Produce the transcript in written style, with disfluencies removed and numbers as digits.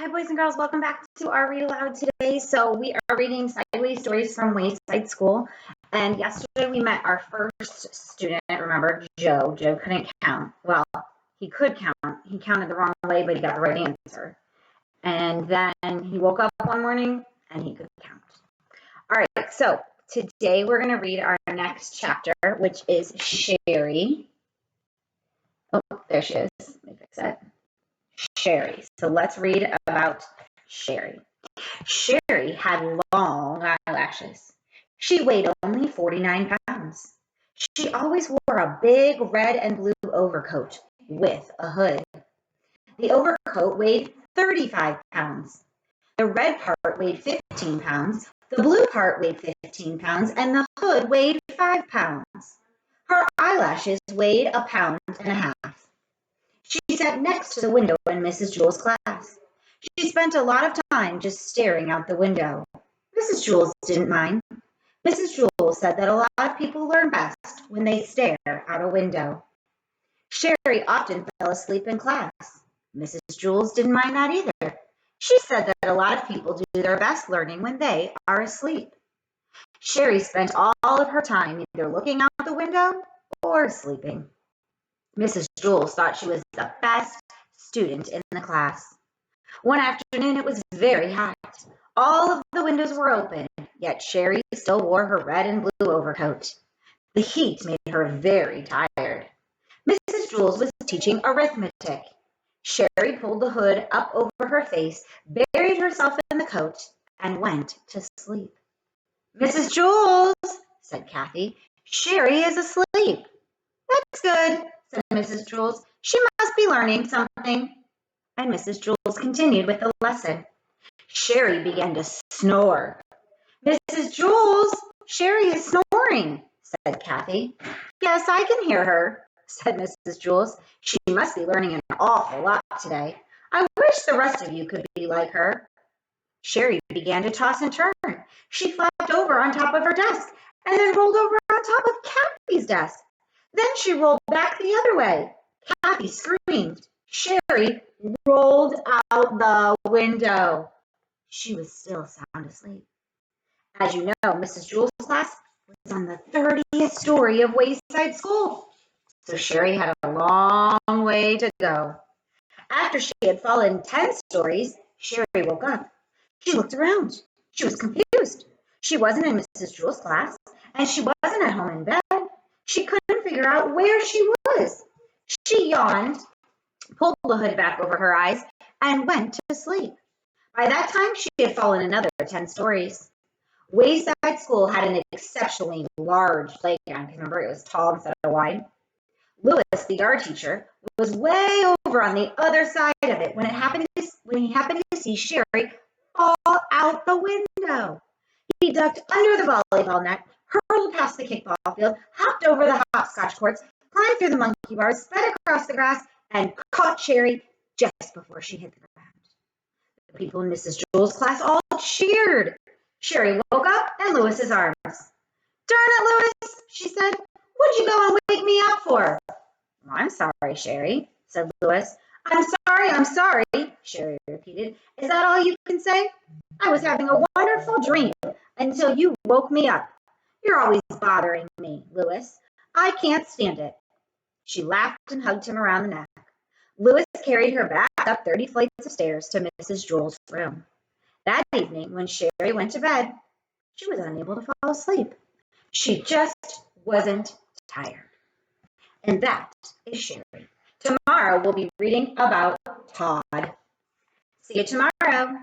Hi, boys and girls. Welcome back to our Read Aloud today. So we are reading Sideways Stories from Wayside School. And yesterday we met our first student. Remember, Joe. Joe couldn't count. Well, he could count. He counted the wrong way, but he got the right answer. And then he woke up one morning and he could count. All right. So today we're going to read our next chapter, which is Sherry. Oh, there she is. Let me fix that. Sherry. So let's read about Sherry. Sherry had long eyelashes. She weighed only 49 pounds. She always wore a big red and blue overcoat with a hood. The overcoat weighed 35 pounds. The red part weighed 15 pounds. The blue part weighed 15 pounds, and the hood weighed 5 pounds. Her eyelashes weighed a pound and a half. She sat next to the window in Mrs. Jewell's class. She spent a lot of time just staring out the window. Mrs. Jewell didn't mind. Mrs. Jewell said that a lot of people learn best when they stare out a window. Sherry often fell asleep in class. Mrs. Jewell didn't mind that either. She said that a lot of people do their best learning when they are asleep. Sherry spent all of her time either looking out the window or sleeping. Mrs. Jewell thought she was the best student in the class. One afternoon it was very hot. All of the windows were open, yet Sherry still wore her red and blue overcoat. The heat made her very tired. Mrs. Jewell was teaching arithmetic. Sherry pulled the hood up over her face, buried herself in the coat, and went to sleep. "Mrs. Jewell," said Kathy, "Sherry is asleep." "That's good," said Mrs. Jewell. "She must be learning something." And Mrs. Jewell continued with the lesson. Sherry began to snore. "Mrs. Jewell, Sherry is snoring," said Kathy. "Yes, I can hear her," said Mrs. Jewell. "She must be learning an awful lot today. I wish the rest of you could be like her." Sherry began to toss and turn. She flopped over on top of her desk and then rolled over on top of Kathy's desk. Then she rolled back the other way. Kathy screamed. Sherry rolled out the window. She was still sound asleep. As you know, Mrs. Jewell's class was on the 30th story of Wayside School, so Sherry had a long way to go. After she had fallen 10 stories, Sherry woke up. She looked around. She was confused. She wasn't in Mrs. Jewell's class, and she wasn't at home in bed. She couldn't figure out where she was. She yawned, pulled the hood back over her eyes, and went to sleep. By that time, she had fallen another 10 stories. Wayside School had an exceptionally large playground. Remember, it was tall instead of wide. Lewis, the art teacher, was way over on the other side of it when he happened to see Sherry fall out the window. He ducked under the volleyball net, hurtled past the kickball field, hopped over the hopscotch courts, climbed through the monkey bars, sped across the grass, and caught Sherry just before she hit the ground. The people in Mrs. Jewell's class all cheered. Sherry woke up in Lewis's arms. "Darn it, Lewis," she said. "What'd you go and wake me up for?" "Well, I'm sorry, Sherry," said Lewis. I'm sorry," Sherry repeated. "Is that all you can say? I was having a wonderful dream until you woke me up. You're always bothering me, Lewis. I can't stand it." She laughed and hugged him around the neck. Lewis carried her back up 30 flights of stairs to Mrs. Jewell's room. That evening, when Sherry went to bed, she was unable to fall asleep. She just wasn't tired. And that is Sherry. Tomorrow we'll be reading about Todd. See you tomorrow.